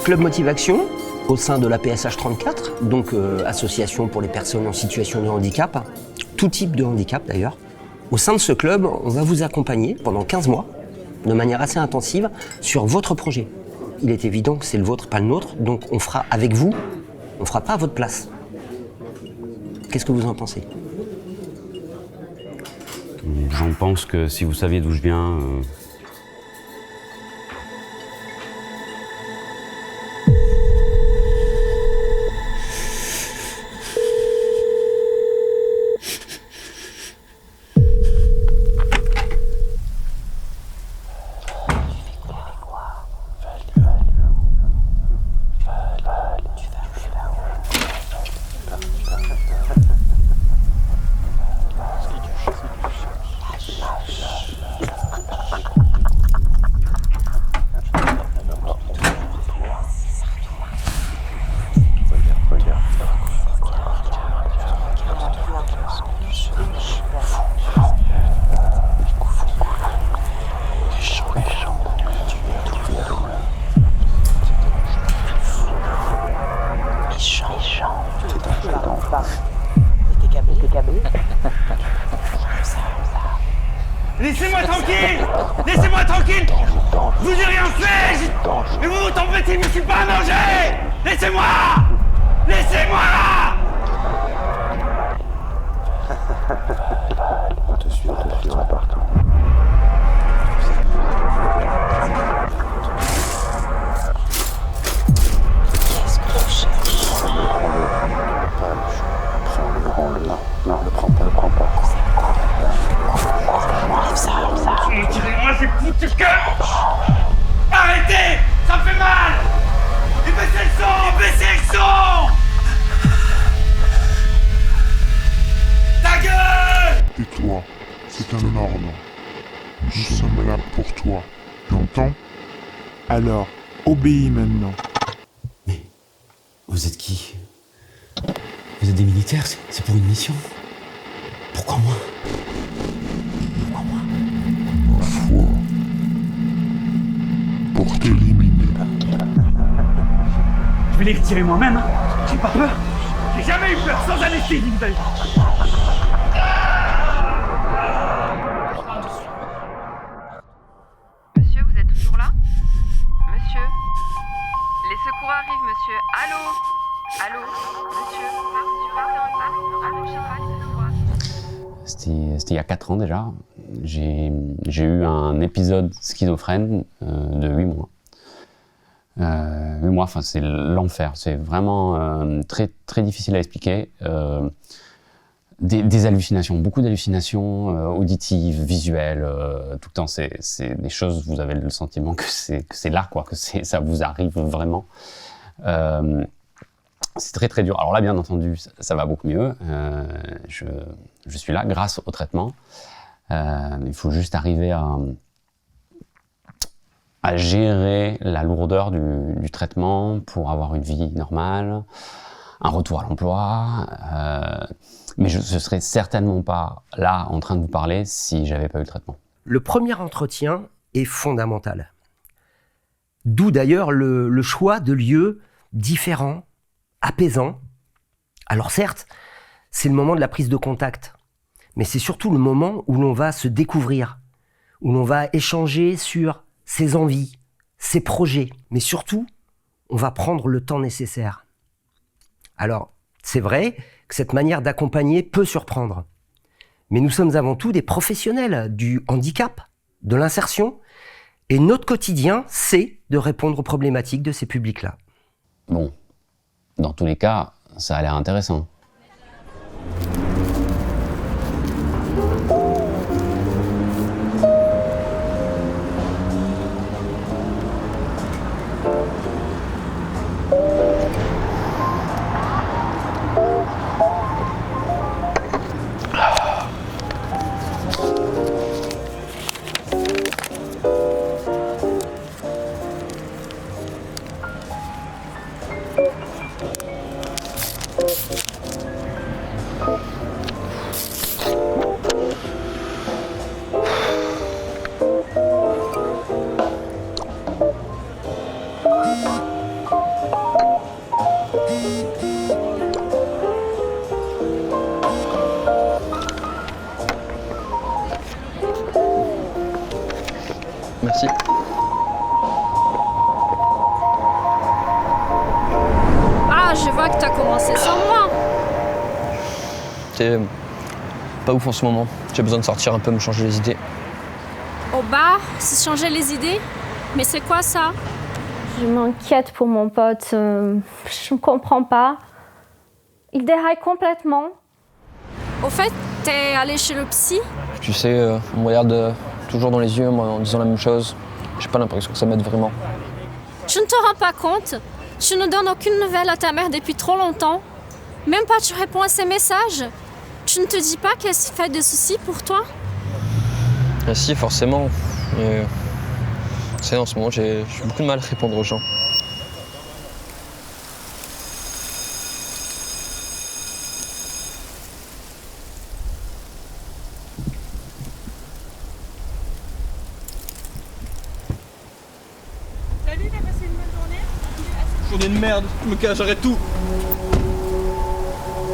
Club Motive Action, au sein de la PSH 34, donc association pour les personnes en situation de handicap, tout type de handicap d'ailleurs. Au sein de ce club, on va vous accompagner pendant 15 mois, de manière assez intensive, sur votre projet. Il est évident que c'est le vôtre, pas le nôtre, donc on fera avec vous, on fera pas à votre place. Qu'est-ce que vous en pensez ? J'en pense que si vous saviez d'où je viens... Laissez-moi tranquille! Laissez-moi tranquille! Je vous ai rien fait! Mais vous vous tempêtez, je ne suis pas en danger! Laissez-moi! Laissez-moi! On te suivra partout. Qu'est-ce que tu cherches? Prends-le. Non, le prends pas. Enlève ça. Tirez-moi ces putes de cœur! Arrêtez! Ça fait mal! Et baissez le son! Ta gueule! Tais-toi, c'est un ordre. Nous sommes là pour toi. Tu entends? Alors, obéis maintenant. Mais vous êtes qui? Vous êtes des militaires? C'est pour une mission? Pourquoi moi? Foi. Pour t'éliminer. Je vais les retirer moi-même, hein. J'ai pas peur. J'ai jamais eu peur, sans anesthésie, vous avez. Monsieur, vous êtes toujours là? Monsieur? Les secours arrivent, monsieur. Allô? Monsieur? Approchez pas les secours. C'était il y a 4 ans déjà. J'ai eu un épisode schizophrène de 8 mois. 8 mois, enfin c'est l'enfer. C'est vraiment très, très difficile à expliquer. Des hallucinations, beaucoup d'hallucinations auditives, visuelles, tout le temps. C'est des choses, vous avez le sentiment que c'est là, quoi, que ça vous arrive vraiment. C'est très très dur. Alors là, bien entendu, ça va beaucoup mieux. Je suis là grâce au traitement. Il faut juste arriver à gérer la lourdeur du traitement pour avoir une vie normale, un retour à l'emploi. Mais je ne serais certainement pas là en train de vous parler si j'avais pas eu le traitement. Le premier entretien est fondamental. D'où d'ailleurs le choix de lieux différents, apaisants. Alors certes, c'est le moment de la prise de contact, mais c'est surtout le moment où l'on va se découvrir, où l'on va échanger sur ses envies, ses projets, mais surtout, on va prendre le temps nécessaire. Alors, c'est vrai que cette manière d'accompagner peut surprendre, mais nous sommes avant tout des professionnels du handicap, de l'insertion, et notre quotidien, c'est de répondre aux problématiques de ces publics-là. Bon, dans tous les cas, ça a l'air intéressant. T'es pas ouf en ce moment. J'ai besoin de sortir un peu, me changer les idées. Au bar, se changer les idées? Mais c'est quoi ça? Je m'inquiète pour mon pote. Je ne comprends pas. Il déraille complètement. Au fait, t'es allé chez le psy? Tu sais, on me regarde toujours dans les yeux moi, en disant la même chose. J'ai pas l'impression que ça m'aide vraiment. Tu ne te rends pas compte? Tu ne donnes aucune nouvelle à ta mère depuis trop longtemps. Même pas tu réponds à ses messages. Tu ne te dis pas qu'elle se fait des soucis pour toi? Ah si, forcément. Mais c'est en ce moment, j'ai beaucoup de mal à répondre aux gens. Salut, t'as passé une bonne journée? Journée de merde, je me cache, j'arrête tout.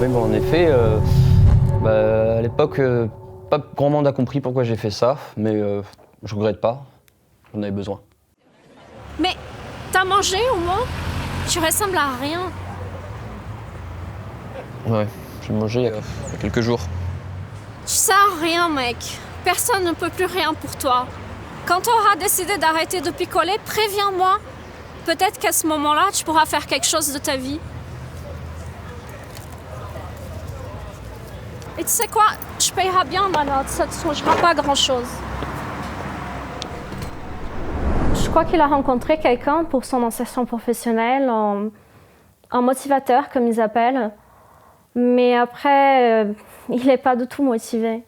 Oui, bon, en effet, à l'époque, pas grand monde a compris pourquoi j'ai fait ça, mais je regrette pas. J'en avais besoin. Mais t'as mangé au moins? Tu ressembles à rien. Ouais, j'ai mangé il y a quelques jours. Tu sers à rien, mec. Personne ne peut plus rien pour toi. Quand tu auras décidé d'arrêter de picoler, préviens-moi. Peut-être qu'à ce moment-là, tu pourras faire quelque chose de ta vie. Et tu sais quoi? Tu payeras bien ma note, ça ne te changera pas grand-chose. Je crois qu'il a rencontré quelqu'un pour son insertion professionnelle, un motivateur comme ils appellent. Mais après, il n'est pas du tout motivé.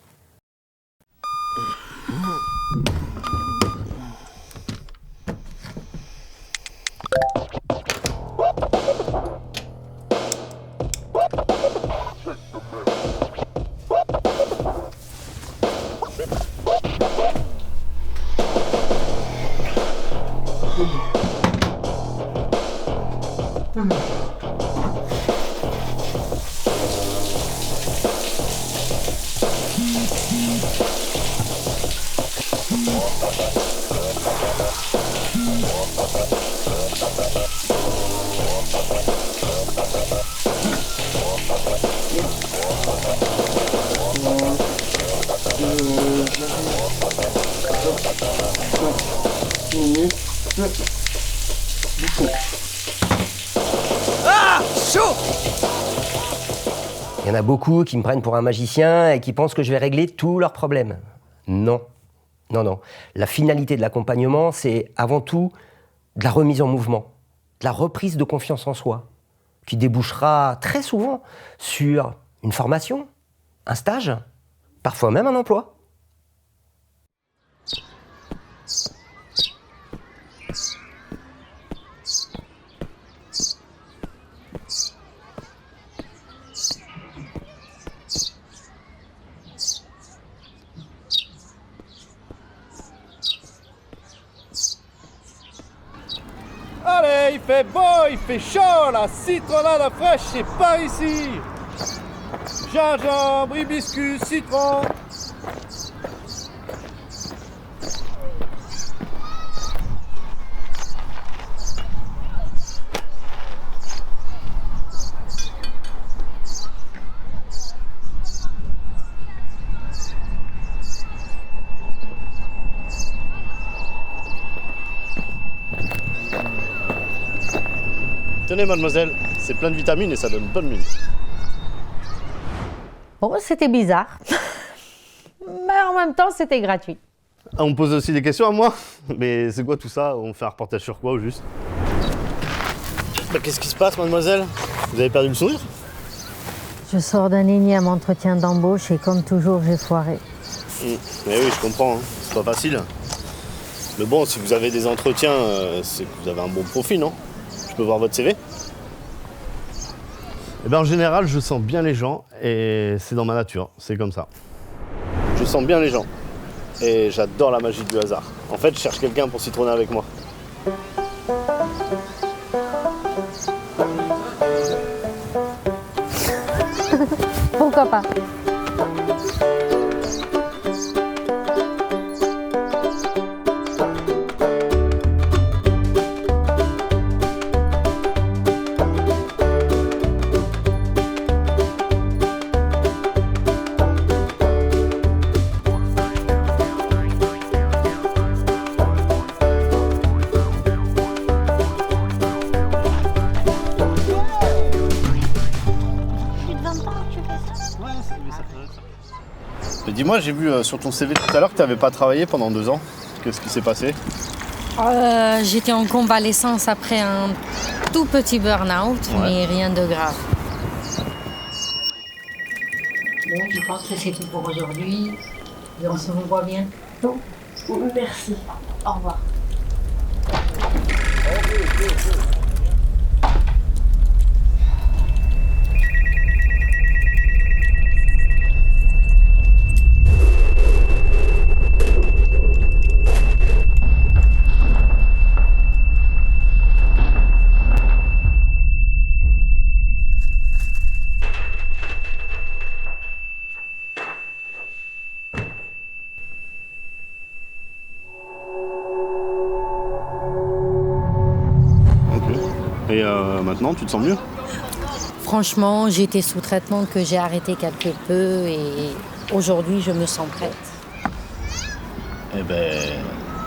Il y en a beaucoup qui me prennent pour un magicien et qui pensent que je vais régler tous leurs problèmes. Non. Non, non. La finalité de l'accompagnement, c'est avant tout de la remise en mouvement, de la reprise de confiance en soi, qui débouchera très souvent sur une formation, un stage, parfois même un emploi. Allez, il fait beau, il fait chaud, la citronnade fraîche, c'est par ici. Gingembre, hibiscus, citron. Tenez mademoiselle, c'est plein de vitamines et ça donne bonne mine. Bon, c'était bizarre. Mais en même temps, c'était gratuit. Ah, on me pose aussi des questions à moi? Mais c'est quoi tout ça? On fait un reportage sur quoi au juste? Bah, qu'est-ce qui se passe mademoiselle? Vous avez perdu le sourire? Je sors d'un énième entretien d'embauche et comme toujours, j'ai foiré. Mais oui, je comprends, hein. C'est pas facile. Mais bon, si vous avez des entretiens, c'est que vous avez un bon profil, non? Je peux voir votre CV? Eh ben, en général, je sens bien les gens et c'est dans ma nature, c'est comme ça. Je sens bien les gens et j'adore la magie du hasard. En fait, je cherche quelqu'un pour citronner avec moi. Pourquoi pas? Dis-moi, j'ai vu sur ton CV tout à l'heure que tu n'avais pas travaillé pendant 2 ans. Qu'est-ce qui s'est passé? J'étais en convalescence après un tout petit burn-out, mais rien de grave. Bon, je pense que c'est tout pour aujourd'hui. Et on se revoit bientôt. Merci. Au revoir. Et maintenant, tu te sens mieux? Franchement, j'étais sous traitement que j'ai arrêté quelque peu et aujourd'hui, je me sens prête. Eh ben,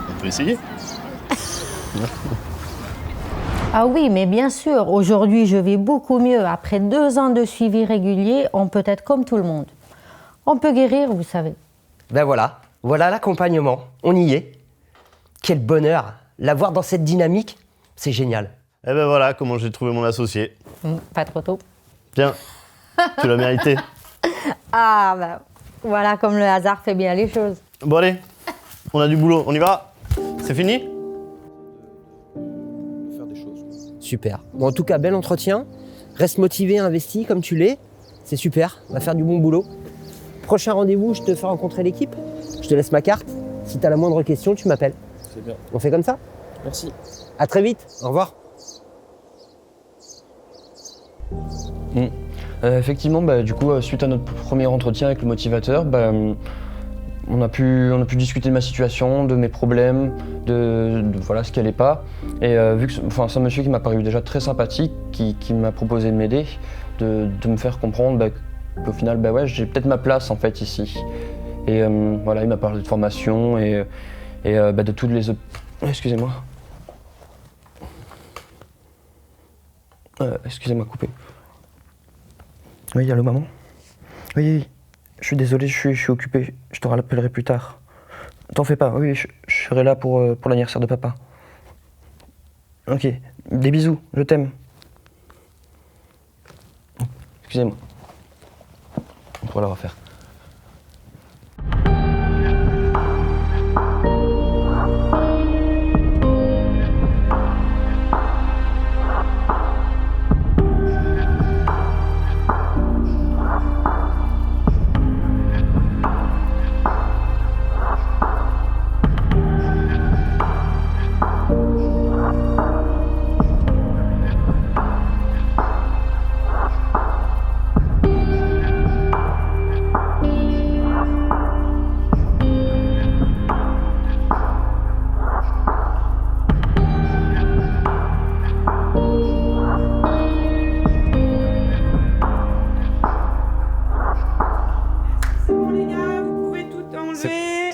on peut essayer. Ah oui, mais bien sûr, aujourd'hui, je vais beaucoup mieux. Après 2 ans de suivi régulier, on peut être comme tout le monde. On peut guérir, vous savez. Ben voilà, voilà l'accompagnement. On y est. Quel bonheur. L'avoir dans cette dynamique, c'est génial. Eh ben voilà comment j'ai trouvé mon associé. Pas trop tôt. Tiens, tu l'as mérité. Ah, bah, voilà comme le hasard fait bien les choses. Bon allez, on a du boulot, on y va? C'est fini? Super. Bon, en tout cas, bel entretien. Reste motivé, investi comme tu l'es. C'est super, on va faire du bon boulot. Prochain rendez-vous, je te fais rencontrer l'équipe. Je te laisse ma carte. Si tu as la moindre question, tu m'appelles. C'est bien. On fait comme ça? Merci. À très vite, au revoir. Effectivement, du coup, suite à notre premier entretien avec le motivateur, on a pu discuter de ma situation, de mes problèmes, de voilà ce qui allait pas. Et vu que c'est un monsieur qui m'a paru déjà très sympathique, qui m'a proposé de m'aider, de me faire comprendre qu'au final, ouais, j'ai peut-être ma place en fait ici. Et voilà, il m'a parlé de formation et de toutes les autres. Excusez-moi. Excusez-moi, coupé. Oui, allô maman? Oui, je suis désolé, je suis occupé. Je te rappellerai plus tard. T'en fais pas, oui, je serai là pour l'anniversaire de papa. Ok, des bisous, je t'aime. Excusez-moi. On pourra la refaire.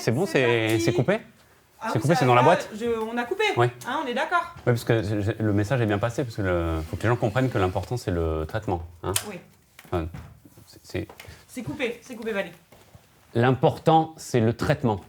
C'est bon, c'est coupé? Ah c'est oui, coupé, ça c'est dans la va, boîte? On a coupé, Oui. Hein, on est d'accord. Oui, parce que le message est bien passé, parce que faut que les gens comprennent que l'important c'est le traitement. Hein. Oui. Enfin, C'est coupé, Valérie. L'important c'est le traitement.